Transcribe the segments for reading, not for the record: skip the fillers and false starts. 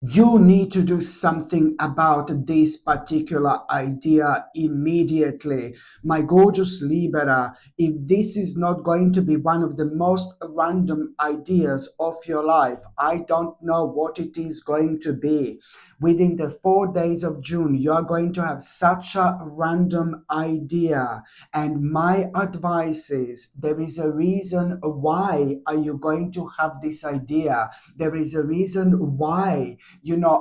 You need to do something about this particular idea immediately. My gorgeous Libera, if this is not going to be one of the most random ideas of your life, I don't know what it is going to be. Within the 4 days of June, you are going to have such a random idea. And my advice is there is a reason why are you going to have this idea. There is a reason why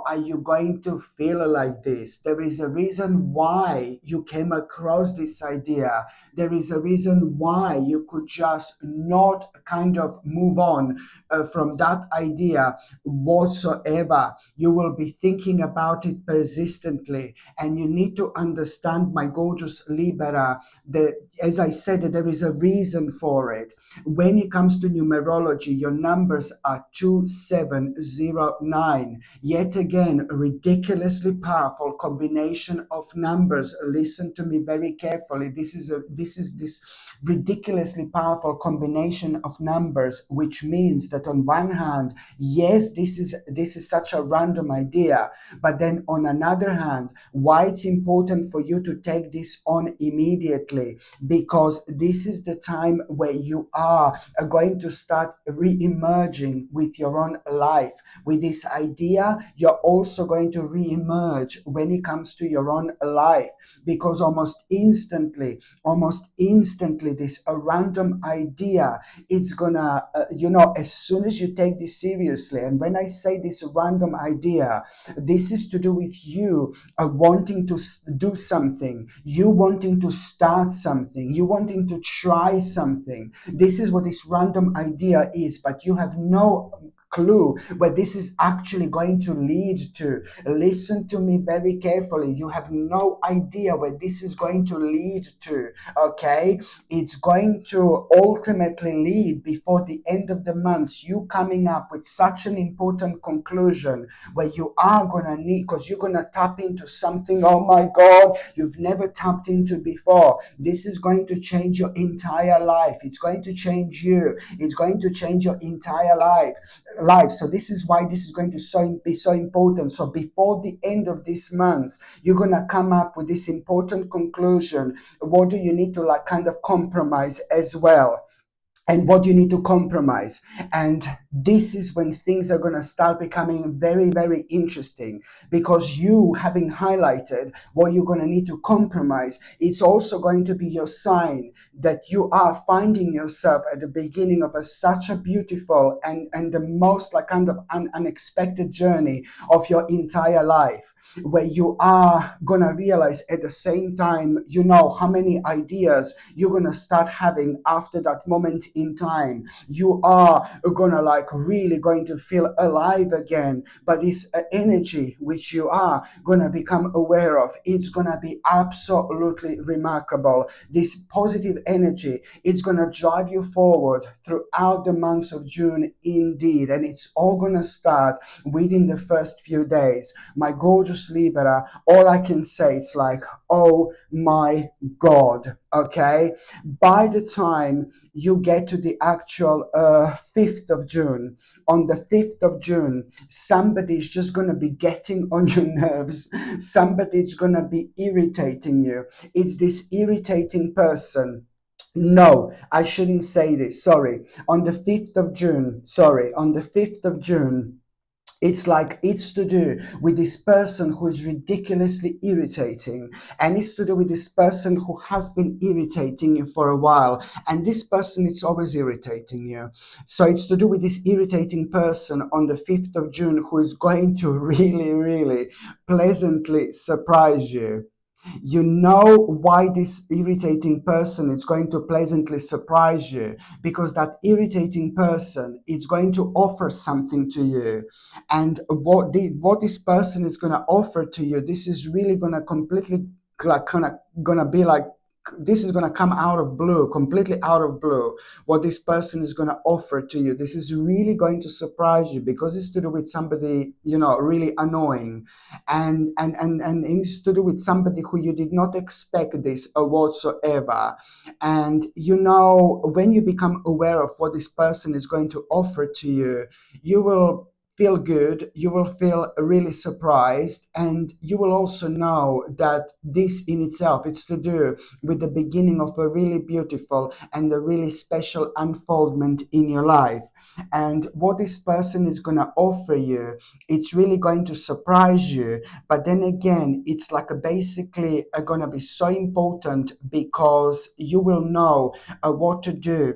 are you going to feel like this? There is a reason why you came across this idea. There is a reason why you could just not kind of move on from that idea whatsoever. You will be thinking about it persistently, and you need to understand, my gorgeous Libera, that, as I said, that there is a reason for it. When it comes to numerology, your numbers are 2709. Yet again, a ridiculously powerful combination of numbers. Listen to me very carefully. This is this ridiculously powerful combination of numbers, which means that on one hand, yes, this is such a random idea, but then on another hand, why it's important for you to take this on immediately, because this is the time where you are going to start re-emerging with your own life. With this idea, you're also going to re-emerge when it comes to your own life, because almost instantly, this a random idea, it's gonna, as soon as you take this seriously, and when I say this random idea, this is to do with you wanting to do something, you wanting to start something, you wanting to try something. This is what this random idea is, but you have no clue where this is actually going to lead to. Listen to me very carefully. You have no idea where this is going to lead to, okay? It's going to ultimately lead, before the end of the month, you coming up with such an important conclusion where you are gonna need, because you're gonna tap into something, oh my God, you've never tapped into before. This is going to change your entire life. It's going to change you. It's going to change your entire life. So this is why this is going to be so important. So before the end of this month, you're gonna come up with this important conclusion. What do you need to kind of compromise as well? And what you need to compromise. And this is when things are going to start becoming very, very interesting, because you having highlighted what you're going to need to compromise, it's also going to be your sign that you are finding yourself at the beginning of such a beautiful and the most kind of unexpected journey of your entire life, where you are going to realize at the same time, how many ideas you're going to start having after that moment in time. You are gonna really going to feel alive again. But this energy which you are gonna become aware of, it's gonna be absolutely remarkable. This positive energy, it's gonna drive you forward throughout the months of June indeed, and it's all gonna start within the first few days. My gorgeous Libra, all I can say is oh my God, okay? By the time you get to the actual 5th of June, on the 5th of June, somebody's just going to be getting on your nerves. Somebody's going to be irritating you. It's this irritating person. No, I shouldn't say this. Sorry. On the 5th of June, it's to do with this person who is ridiculously irritating, and it's to do with this person who has been irritating you for a while, and this person is always irritating you. So it's to do with this irritating person on the 5th of June who is going to really, really pleasantly surprise you. You know why this irritating person is going to pleasantly surprise you, because that irritating person is going to offer something to you, and what this person is going to offer to you, this is really going to completely gonna be this is going to come out of blue, completely out of blue. What this person is going to offer to you, this is really going to surprise you, because it's to do with somebody really annoying, and it's to do with somebody who you did not expect this whatsoever. And when you become aware of what this person is going to offer to you, you will feel good, you will feel really surprised, and you will also know that this in itself, it's to do with the beginning of a really beautiful and a really special unfoldment in your life. And what this person is going to offer you, it's really going to surprise you. But then again, it's like a basically going to be so important because you will know what to do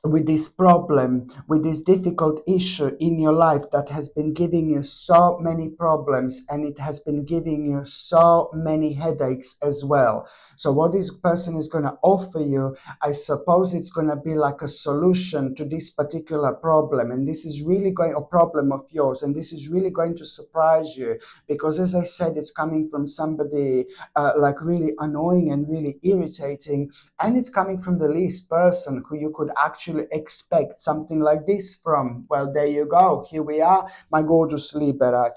with this problem, with this difficult issue in your life that has been giving you so many problems, and it has been giving you so many headaches as well. So what this person is going to offer you, I suppose it's going to be like a solution to this particular problem, and this is really going a problem of yours, and this is really going to surprise you, because as I said, it's coming from somebody like really annoying and really irritating, and it's coming from the least person who you could actually expect something like this from. Well, there you go. Here we are, my gorgeous Libra,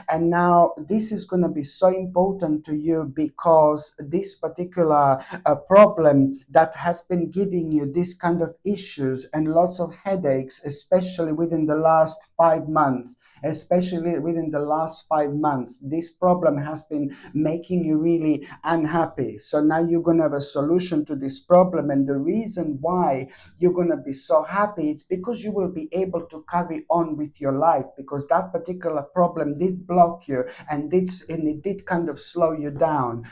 and now this is going to be so important to you because this particular problem that has been giving you this kind of issues and lots of headaches, especially within the last 5 months, this problem has been making you really unhappy. So now you're going to have a solution to this problem, and the reason why you're going to be so happy, it's because you will be able to carry on with your life, because that particular problem did block you, and it did kind of slow you down.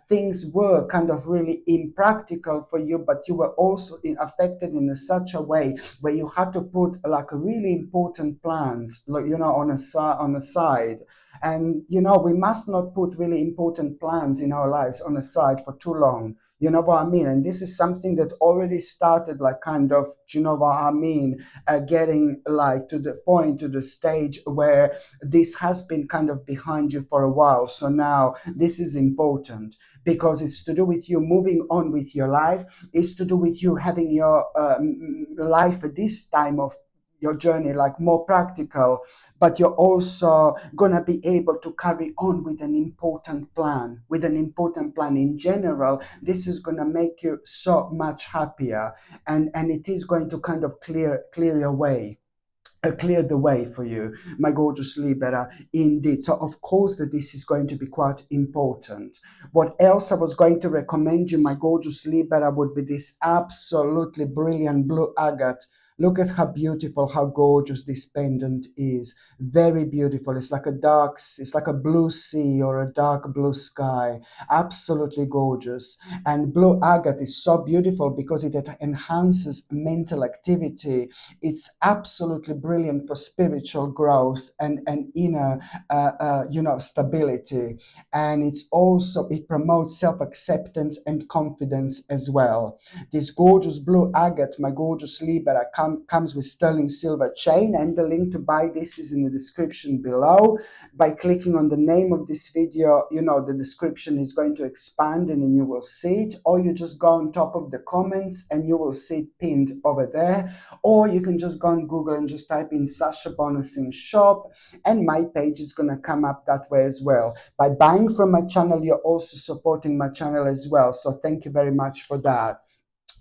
Things were kind of really impractical for you, but you were also affected in such a way where you had to put like really important plans, like, on the side. And we must not put really important plans in our lives on the side for too long. You know what I mean? And this is something that already started, like, kind of, what I mean, getting like to the point, to the stage where this has been kind of behind you for a while. So now this is important because it's to do with you moving on with your life. It's to do with you having your life at this time of your journey like more practical, but you're also gonna be able to carry on with an important plan, in general. This is gonna make you so much happier, and it is going to kind of clear your way, clear the way for you, my gorgeous Libra, indeed. So of course that this is going to be quite important. What else I was going to recommend you, my gorgeous Libra, would be this absolutely brilliant blue agate. Look at how beautiful, how gorgeous this pendant is. Very beautiful. It's like it's like a blue sea or a dark blue sky. Absolutely gorgeous. And blue agate is so beautiful because it enhances mental activity. It's absolutely brilliant for spiritual growth and inner stability. And it promotes self-acceptance and confidence as well. This gorgeous blue agate, my gorgeous Libra, comes with sterling silver chain, and the link to buy this is in the description below. By clicking on the name of this video, the description is going to expand and then you will see it, or you just go on top of the comments and you will see it pinned over there. Or you can just go on Google and just type in Sasha Bonasing shop, and my page is going to come up that way as well. By buying from my channel, you're also supporting my channel as well. So thank you very much for that.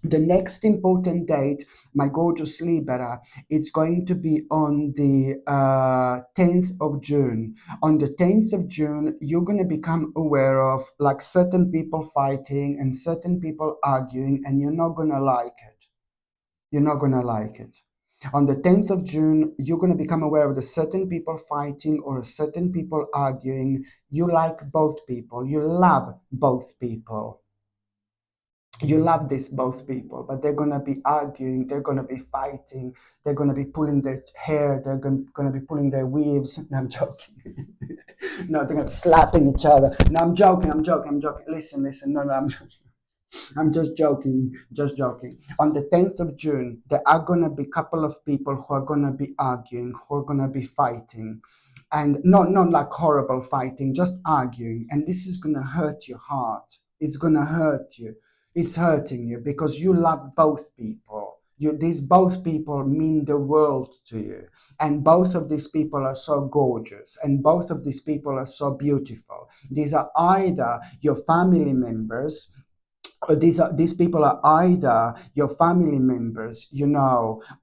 The next important date, my gorgeous Libra, it's going to be on the 10th of June. On the 10th of June, you're going to become aware of like certain people fighting and certain people arguing, and you're not going to like it. You're not going to like it. On the 10th of June, you're going to become aware of the certain people fighting or certain people arguing. You like both people. You love both people. You love these both people, but they're going to be arguing, they're going to be fighting, they're going to be pulling their hair, they're going to be pulling their weaves. No, I'm joking. No, they're going to be slapping each other. No, I'm joking. Listen. No, I'm just joking. On the 10th of June, there are going to be a couple of people who are going to be arguing, who are going to be fighting. And not like horrible fighting, just arguing. And this is going to hurt your heart. It's going to hurt you. It's hurting you because you love both people. These both people mean the world to you. And both of these people are so gorgeous. And both of these people are so beautiful. These are either your family members, these people are either your family members,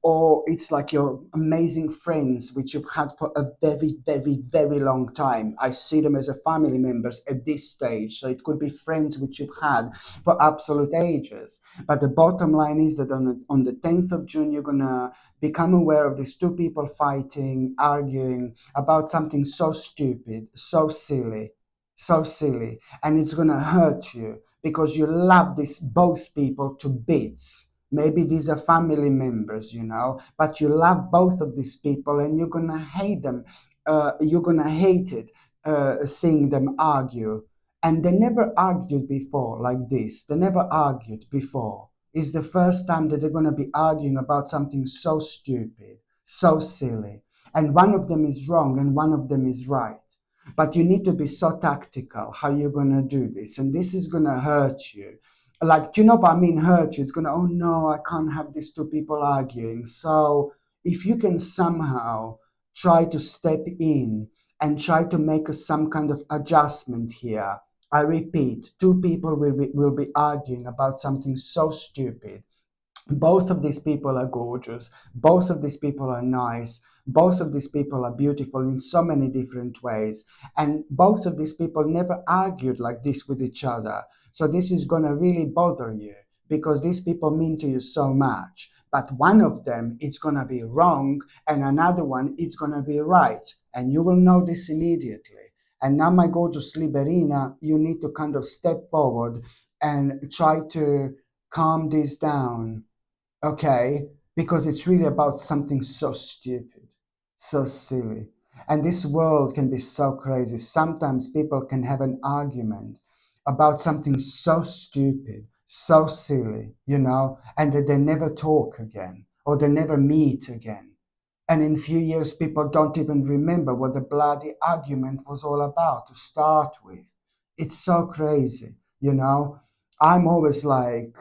or it's like your amazing friends which you've had for a very, very, very long time. I see them as a family members at this stage. So it could be friends which you've had for absolute ages. But the bottom line is that on the 10th of June, you're gonna become aware of these two people fighting, arguing about something so stupid, so silly, and it's gonna hurt you because you love these both people to bits. Maybe these are family members, but you love both of these people and you're gonna hate them. You're gonna hate it, seeing them argue. And they never argued before like this. They never argued before. It's the first time that they're gonna be arguing about something so stupid, so silly. And one of them is wrong and one of them is right. But you need to be so tactical how you're going to do this. And this is going to hurt you. Like, do you know what I mean? Hurt you. It's going to, oh no, I can't have these two people arguing. So if you can somehow try to step in and try to make some kind of adjustment here, I repeat, two people will be arguing about something so stupid. Both of these people are gorgeous. Both of these people are nice. Both of these people are beautiful in so many different ways. And both of these people never argued like this with each other. So this is going to really bother you because these people mean to you so much. But one of them, it's going to be wrong, and another one, it's going to be right. And you will know this immediately. And now, my gorgeous Liberina, you need to kind of step forward and try to calm this down, okay? Because it's really about something so stupid, so silly. And this world can be so crazy. Sometimes people can have an argument about something so stupid, so silly, and that they never talk again or they never meet again. And in few years, people don't even remember what the bloody argument was all about to start with. It's so crazy. I'm always like,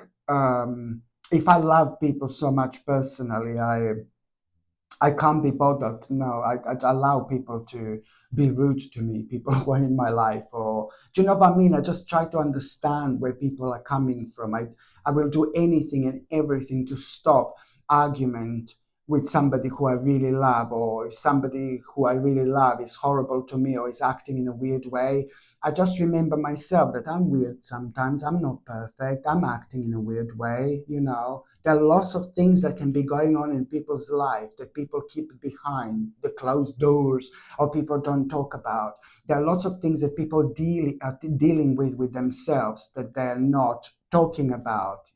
if I love people so much personally, I can't be bothered. No, I allow people to be rude to me, people who are in my life. Or, do you know what I mean? I just try to understand where people are coming from. I will do anything and everything to stop argument with somebody who I really love, or if somebody who I really love is horrible to me or is acting in a weird way. I just remember myself that I'm weird sometimes. I'm not perfect. I'm acting in a weird way. There are lots of things that can be going on in people's life that people keep behind the closed doors or people don't talk about. There are lots of things that people are dealing with themselves that they're not talking about.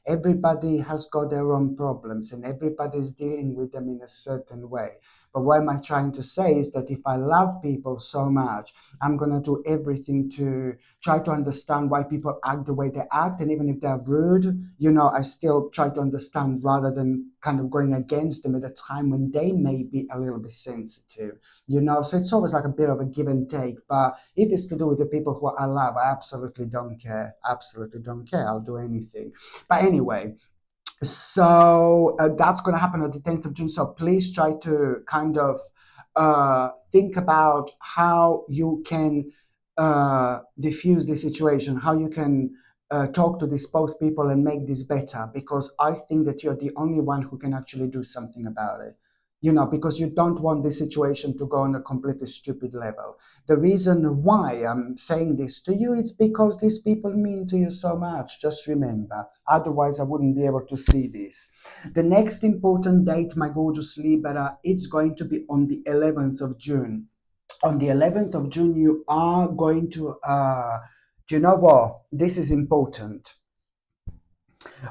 Everybody has got their own problems and everybody's dealing with them in a certain way. But what am I trying to say is that if I love people so much, I'm going to do everything to try to understand why people act the way they act. And even if they're rude, I still try to understand rather than kind of going against them at a time when they may be a little bit sensitive. So it's always like a bit of a give and take. But if it's to do with the people who I love, I absolutely don't care. Absolutely don't care. I'll do anything. But anyway, so that's going to happen on the 10th of June. So please try to kind of think about how you can diffuse the situation, how you can talk to these both people and make this better, because I think that you're the only one who can actually do something about it. Because you don't want this situation to go on a completely stupid level. The reason why I'm saying this to you is because these people mean to you so much. Just remember. Otherwise, I wouldn't be able to see this. The next important date, my gorgeous Libra, it's going to be on the 11th of June. On the 11th of June, you are going to, do you know what? This is important.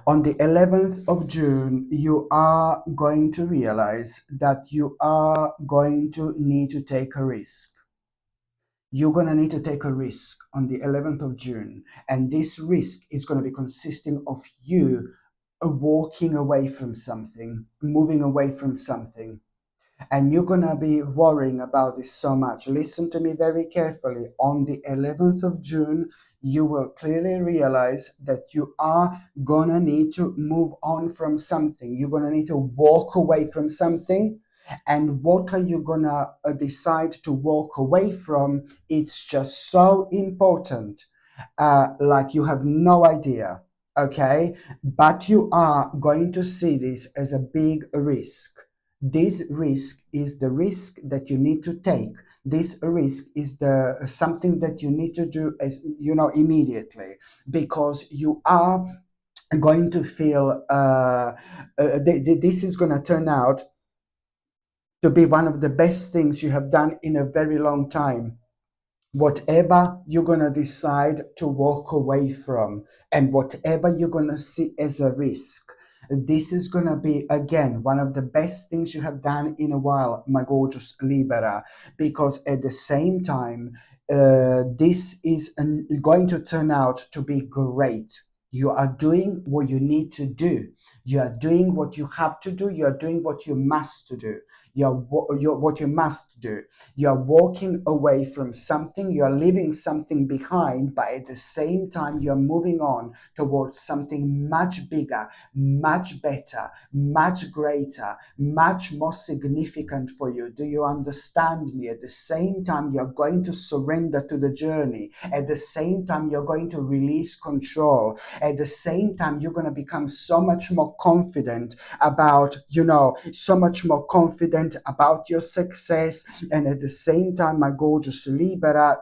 On the 11th of June, you are going to realize that you are going to need to take a risk. You're going to need to take a risk on the 11th of June. And this risk is going to be consisting of you walking away from something, moving away from something. And you're going to be worrying about this so much. Listen to me very carefully. On the 11th of June, you will clearly realize that you are going to need to move on from something. You're going to need to walk away from something. And what are you going to decide to walk away from? It's just so important. like you have no idea. Okay, but you are going to see this as a big risk. This risk is the risk that you need to take. This risk is the something that you need to do, as you know, immediately, because you are going to feel this is going to turn out to be one of the best things you have done in a very long time. Whatever you're going to decide to walk away from, and whatever you're going to see as a risk, this is going to be again one of the best things you have done in a while, my gorgeous Libera, because at the same time, this is going to turn out to be great. You are doing what you need to do. You are doing what you have to do. You are doing what you must do. You're what you must do. You're walking away from something, you're leaving something behind, but at the same time, you're moving on towards something much bigger, much better, much greater, much more significant for you. Do you understand me? At the same time, you're going to surrender to the journey. At the same time, you're going to release control. At the same time, you're going to become so much more confident about, so much more confident about your success. And at the same time, my gorgeous Libera,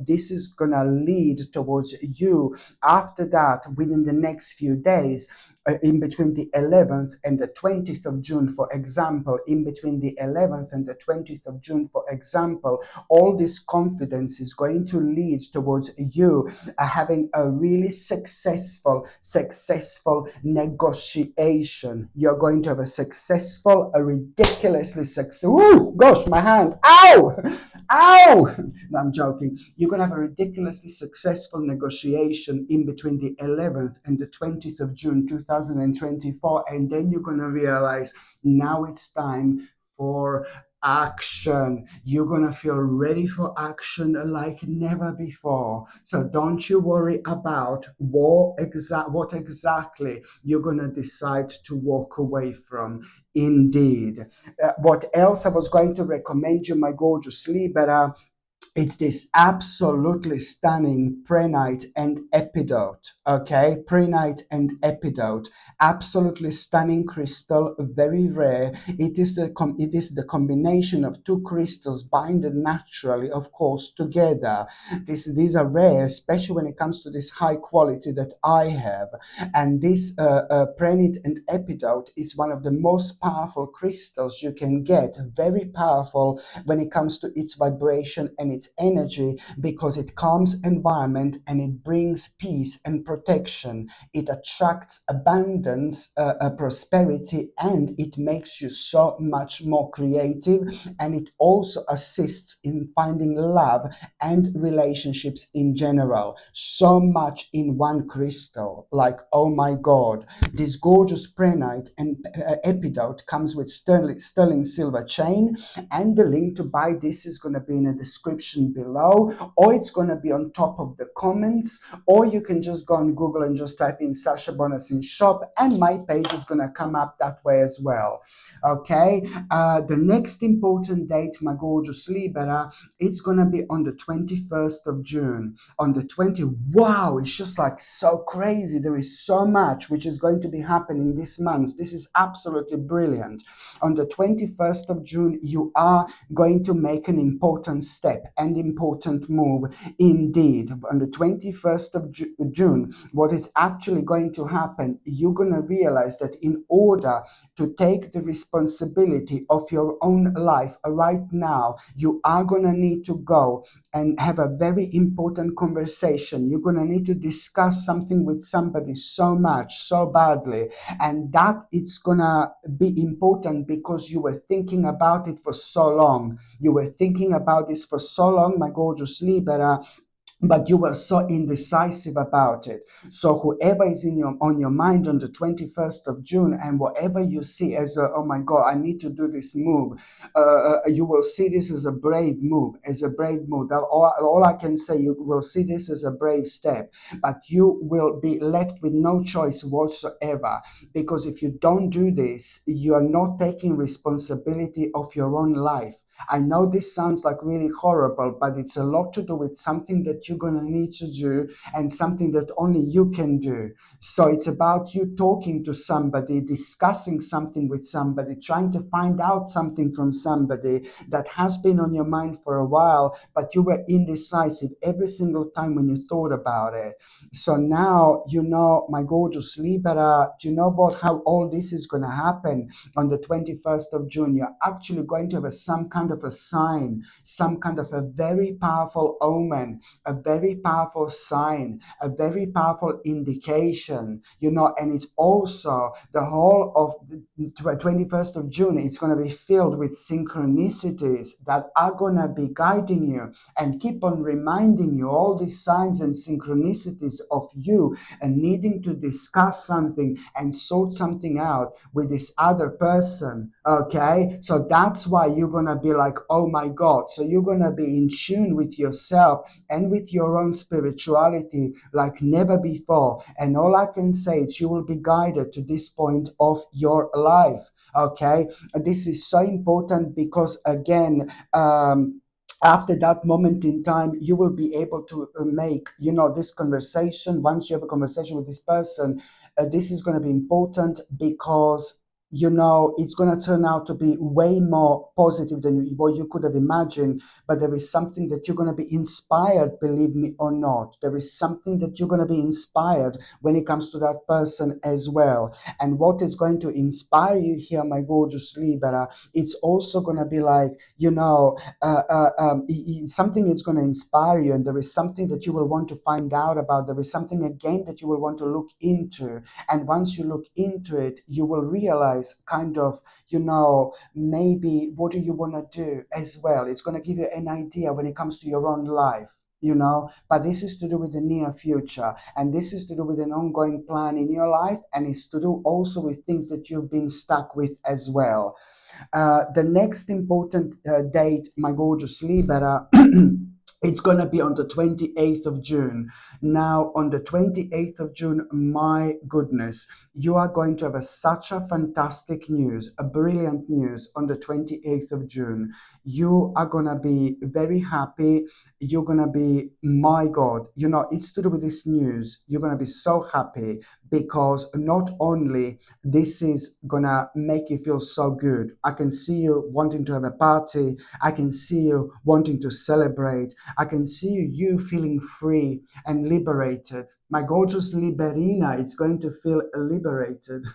this is gonna lead towards you after that, within the next few days, in between the 11th and the 20th of June, for example, in between the 11th and the 20th of June, for example, all this confidence is going to lead towards you having a really successful negotiation. You're going to have a ridiculously successful, oh gosh, my hand, ow, ow, no, I'm joking. You're going to have a ridiculously successful negotiation in between the 11th and the 20th of June 2024, and then you're going to realize now it's time for action. You're going to feel ready for action like never before. So don't you worry about what exactly you're going to decide to walk away from. Indeed. What else I was going to recommend you, my gorgeous Libera? It's this absolutely stunning prehnite and epidote. Okay, prehnite and epidote, absolutely stunning crystal, very rare. It is the combination of two crystals binded naturally, of course, together. These are rare, especially when it comes to this high quality that I have. And this prehnite and epidote is one of the most powerful crystals you can get. Very powerful when it comes to its vibration and its energy, because it calms environment and it brings peace and protection. It attracts abundance, prosperity, and it makes you so much more creative, and it also assists in finding love and relationships in general. So much in one crystal, like, oh my god. This gorgeous prehnite and epidote comes with sterling silver chain, and the link to buy this is going to be in the description below, or it's going to be on top of the comments, or you can just go on Google and just type in Sasha Bonasin shop, and my page is going to come up that way as well. Okay, the next important date, my gorgeous Libera, it's going to be on the 21st of June. On the 20, wow, it's just like so crazy. There is so much which is going to be happening this month. This is absolutely brilliant. On the 21st of June, you are going to make an important step and important move indeed. On the 21st of June, what is actually going to happen, you're going to realize that in order to take the responsibility of your own life right now, you are going to need to go and have a very important conversation. You're going to need to discuss something with somebody so much, so badly, and that it's going to be important because you were thinking about it for so long. You were thinking about this for so long, my gorgeous Libera, but you were so indecisive about it. So whoever is on your mind on the 21st of June, and whatever you see as oh my god, I need to do this move, you will see this as a brave move, all I can say, you will see this as a brave step, but you will be left with no choice whatsoever, because if you don't do this, you are not taking responsibility of your own life. I know this sounds like really horrible, but it's a lot to do with something that you're going to need to do and something that only you can do. So it's about you talking to somebody, discussing something with somebody, trying to find out something from somebody that has been on your mind for a while, but you were indecisive every single time when you thought about it. So now, my gorgeous Libra, do you know what, how all this is going to happen? On the 21st of June, you're actually going to have some kind of a sign, some kind of a very powerful omen, a very powerful sign, a very powerful indication, and it's also the whole of the 21st of June, it's going to be filled with synchronicities that are going to be guiding you and keep on reminding you all these signs and synchronicities of you and needing to discuss something and sort something out with this other person. Okay, so that's why you're gonna be like, oh my God. So you're gonna be in tune with yourself and with your own spirituality like never before. And all I can say is you will be guided to this point of your life. Okay, this is so important because again, after that moment in time, you will be able to make, this conversation. Once you have a conversation with this person, this is going to be important because it's going to turn out to be way more positive than what you could have imagined. But there is something that you're going to be inspired, believe me or not. There is something that you're going to be inspired when it comes to that person as well. And what is going to inspire you here, my gorgeous Libra, it's also going to be like, something is going to inspire you, and there is something that you will want to find out about. There is something again that you will want to look into. And once you look into it, you will realize kind of, maybe what do you want to do as well. It's going to give you an idea when it comes to your own life. But this is to do with the near future, and this is to do with an ongoing plan in your life, and it's to do also with things that you've been stuck with as well. The next important date, my gorgeous Libra, it's going to be on the 28th of June. Now, on the 28th of June, my goodness, you are going to have such a fantastic news, a brilliant news on the 28th of June. You are going to be very happy. You're going to be, my God, it's to do with this news. You're going to be so happy because not only this is going to make you feel so good. I can see you wanting to have a party. I can see you wanting to celebrate. I can see you feeling free and liberated. My gorgeous Liberina, it's going to feel liberated.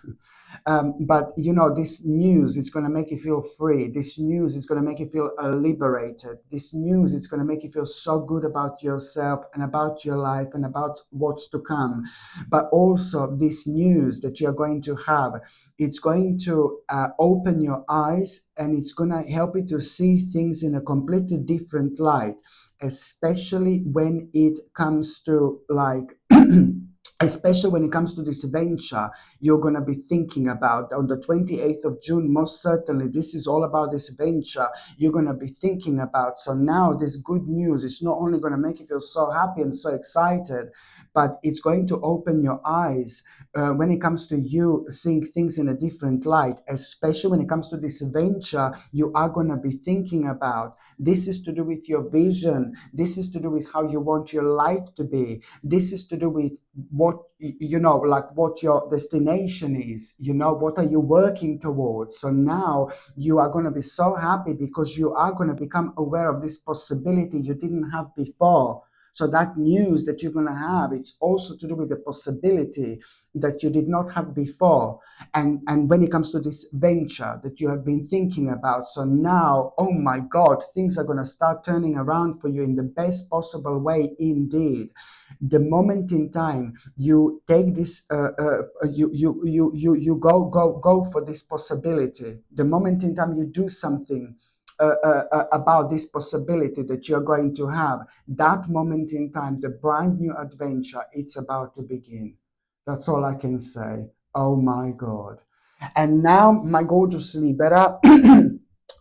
But this news is going to make you feel free. This news is going to make you feel liberated. This news is going to make you feel so good about yourself and about your life and about what's to come. But also this news that you're going to have, it's going to open your eyes, and it's going to help you to see things in a completely different light, especially when it comes to like especially when it comes to this venture you're going to be thinking about on the 28th of June. Most certainly this is all about this venture you're going to be thinking about. So now this good news is not only going to make you feel so happy and so excited, but it's going to open your eyes when it comes to you seeing things in a different light, especially when it comes to this venture you are going to be thinking about. This is to do with your vision. This is to do with how you want your life to be. This is to do with what like what your destination is. What are you working towards? So now you are going to be so happy because you are going to become aware of this possibility you didn't have before. So that news that you're going to have, it's also to do with the possibility that you did not have before. And when it comes to this venture that you have been thinking about, so now, oh my God, things are going to start turning around for you in the best possible way indeed. The moment in time you take this you go for this possibility, the moment in time you do something about this possibility that you're going to have, that moment in time, the brand new adventure, it's about to begin. That's all I can say. Oh my God. And now, my gorgeous Libera,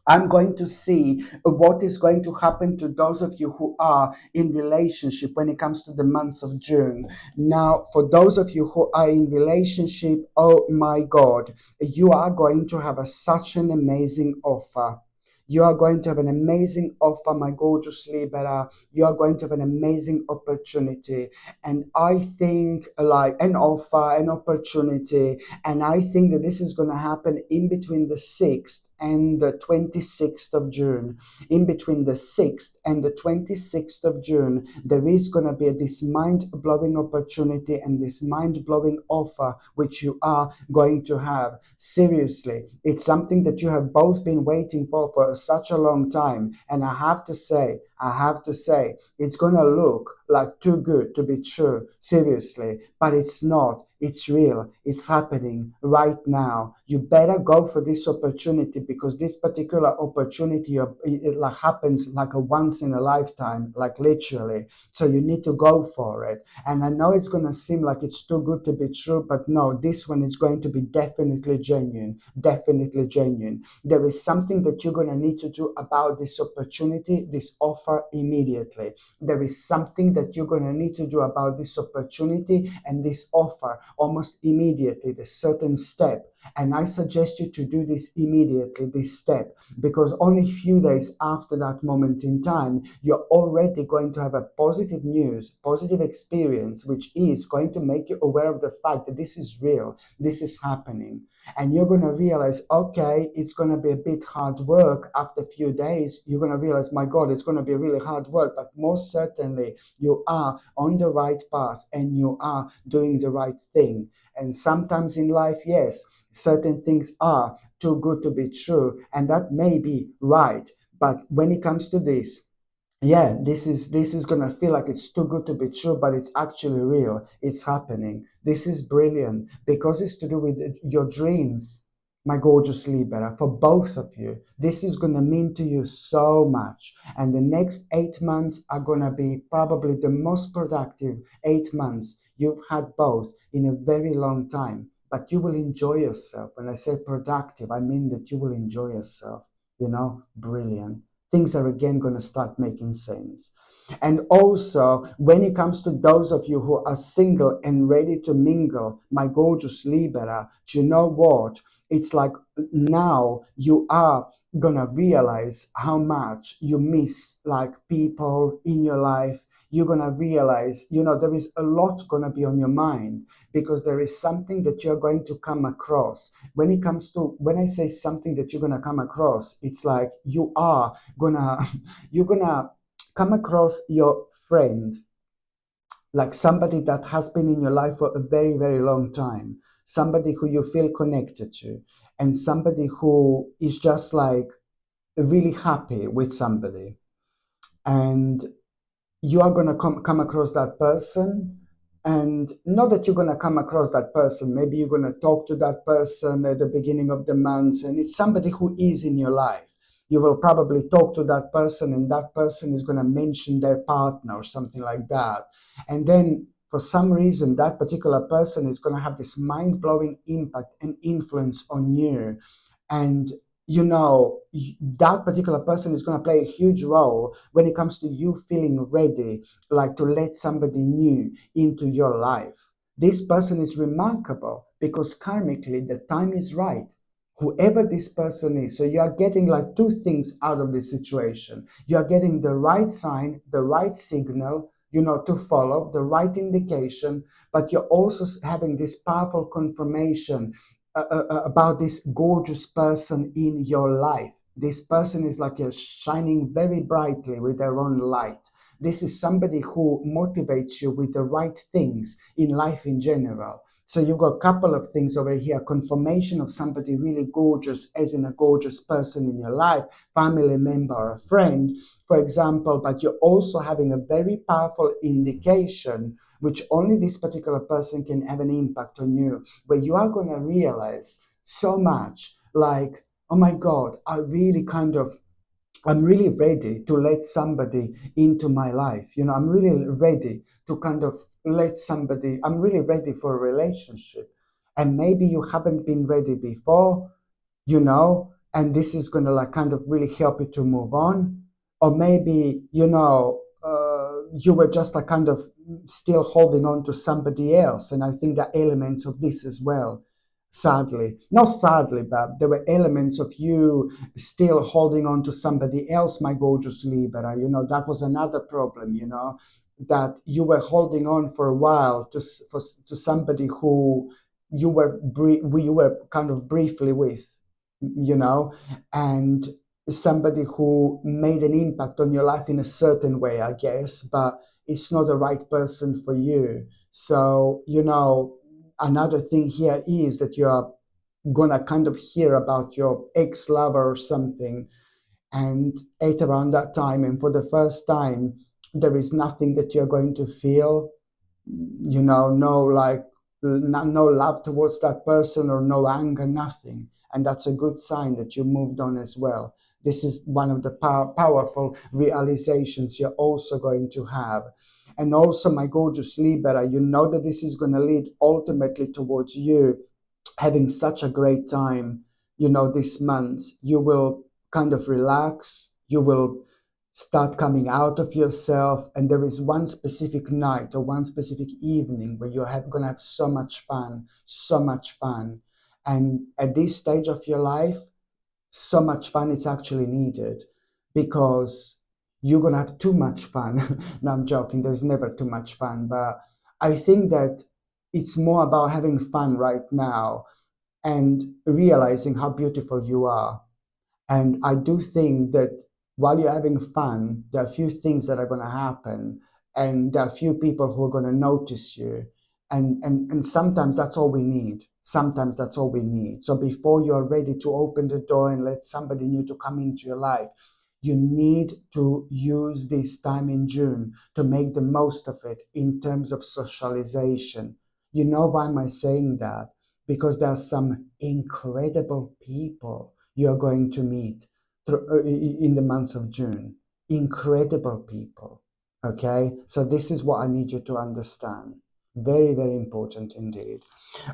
I'm going to see what is going to happen to those of you who are in relationship when it comes to the months of June. Now, for those of you who are in relationship, oh my God, you are going to have such an amazing offer. You are going to have an amazing offer, my gorgeous Libra. You are going to have an amazing opportunity. And I think like an offer, an opportunity, and I think that this is going to happen in between the 6th and the 26th of June. In between the 6th and the 26th of June, there is going to be this mind-blowing opportunity and this mind-blowing offer which you are going to have. Seriously, it's something that you have both been waiting for such a long time. And I have to say, it's going to look like too good to be true, seriously, but it's not. It's real. It's happening right now. You better go for this opportunity, because this particular opportunity it like happens like a once in a lifetime, like literally. So you need to go for it. And I know it's going to seem like it's too good to be true, but no, this one is going to be definitely genuine. Definitely genuine. There is something that you're going to need to do about this opportunity, this offer, immediately. There is something that you're going to need to do about this opportunity and this offer almost immediately, the certain step. And I suggest you to do this immediately, this step, because only a few days after that moment in time, you're already going to have a positive news, positive experience, which is going to make you aware of the fact that this is real, this is happening. And you're going to realize, okay, it's going to be a bit hard work. After a few days, you're going to realize, my God, it's going to be really hard work, but most certainly you are on the right path and you are doing the right thing. And sometimes in life, yes, certain things are too good to be true, and that may be right. But when it comes to this, yeah, this is gonna feel like it's too good to be true, but it's actually real. It's happening. This is brilliant because it's to do with your dreams, my gorgeous Libra. For both of you, this is gonna mean to you so much. And the next 8 months are gonna be probably the most productive 8 months you've had both in a very long time. But you will enjoy yourself. When I say productive, I mean that you will enjoy yourself. Brilliant. Things are again going to start making sense. And also, when it comes to those of you who are single and ready to mingle, my gorgeous Libra, do you know what? It's like now you are gonna realize how much you miss like people in your life. You're gonna realize, there is a lot gonna be on your mind, because there is something that you're going to come across. When I say something that you're gonna come across, it's like you're gonna come across your friend, like somebody that has been in your life for a very, very long time, somebody who you feel connected to, and somebody who is just like really happy with somebody. And you are going to come across that person. And not that you're going to come across that person, maybe you're going to talk to that person at the beginning of the month, and it's somebody who is in your life. You will probably talk to that person, and that person is going to mention their partner or something like that. And then for some reason, that particular person is going to have this mind-blowing impact and influence on you. And that particular person is going to play a huge role when it comes to you feeling ready, like to let somebody new into your life. This person is remarkable because karmically the time is right, whoever this person is. So you are getting like two things out of this situation. You are getting the right sign, the right signal, to follow, the right indication, but you're also having this powerful confirmation about this gorgeous person in your life. This person is like you're shining very brightly with their own light. This is somebody who motivates you with the right things in life in general. So you've got a couple of things over here: confirmation of somebody really gorgeous, as in a gorgeous person in your life, family member or a friend, for example, but you're also having a very powerful indication, which only this particular person can have an impact on you, where you are going to realize so much, like, oh my God, I'm really ready to let somebody into my life. I'm really ready to kind of I'm really ready for a relationship. And maybe you haven't been ready before, and this is going to like kind of really help you to move on. Or maybe, you were just like kind of still holding on to somebody else. And I think there are elements of this as well. Sadly, not sadly, but there were elements of you still holding on to somebody else, my gorgeous Libra. That was another problem, that you were holding on for a while to somebody who you were kind of briefly with, you know, and somebody who made an impact on your life in a certain way, I guess, but it's not the right person for you. So, another thing here is that you're gonna kind of hear about your ex-lover or something, and at around that time, and for the first time, there is nothing that you're going to feel, no, like, no love towards that person, or no anger, nothing. And that's a good sign that you moved on as well. This is one of the powerful realizations you're also going to have. And also, my gorgeous Libra, you know that this is going to lead ultimately towards you having such a great time, this month. You will kind of relax, you will start coming out of yourself, and there is one specific night or one specific evening where you're going to have so much fun, so much fun. And at this stage of your life, so much fun it's actually needed, because you're going to have too much fun. No, I'm joking, there's never too much fun, but I think that it's more about having fun right now and realizing how beautiful you are. And I do think that while you're having fun, there are a few things that are going to happen, and there are a few people who are going to notice you. And sometimes that's all we need. Sometimes that's all we need. So before you're ready to open the door and let somebody new to come into your life, you need to use this time in June to make the most of it in terms of socialization. You know why am I saying that? Because there are some incredible people you're going to meet in the month of June. Incredible people. Okay? So this is what I need you to understand. Very, very important indeed.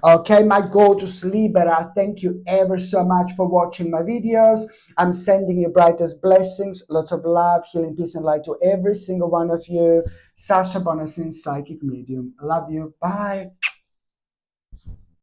Okay, my gorgeous Libra, thank you ever so much for watching my videos. I'm sending you brightest blessings, lots of love, healing, peace, and light to every single one of you. Sasha Bonasin, Psychic Medium. Love you. Bye.